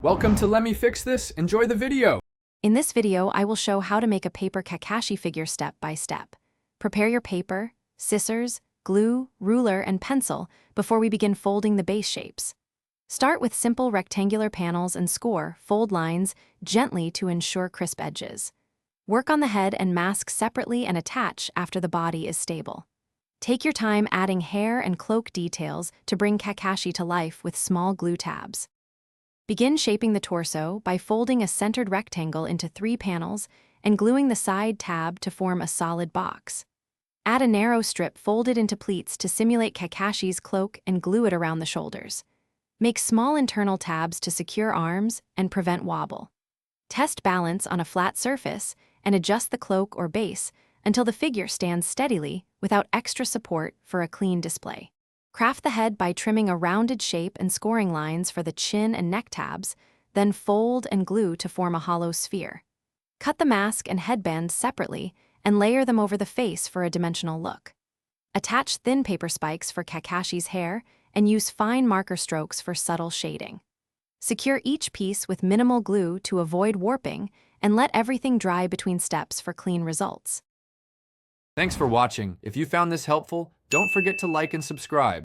Welcome to Let Me Fix This. Enjoy the video. In this video, I will show how to make a paper Kakashi figure step by step. Prepare your paper, scissors, glue, ruler, and pencil before we begin folding the base shapes. Start with simple rectangular panels and score fold lines gently to ensure crisp edges. Work on the head and mask separately and attach after the body is stable. Take your time adding hair and cloak details to bring Kakashi to life with small glue tabs. Begin shaping the torso by folding a centered rectangle into 3 panels and gluing the side tab to form a solid box. Add a narrow strip folded into pleats to simulate Kakashi's cloak and glue it around the shoulders. Make small internal tabs to secure arms and prevent wobble. Test balance on a flat surface and adjust the cloak or base until the figure stands steadily without extra support for a clean display. Craft the head by trimming a rounded shape and scoring lines for the chin and neck tabs, then fold and glue to form a hollow sphere. Cut the mask and headbands separately and layer them over the face for a dimensional look. Attach thin paper spikes for Kakashi's hair and use fine marker strokes for subtle shading. Secure each piece with minimal glue to avoid warping and let everything dry between steps for clean results. Thanks for watching. If you found this helpful, don't forget to like and subscribe.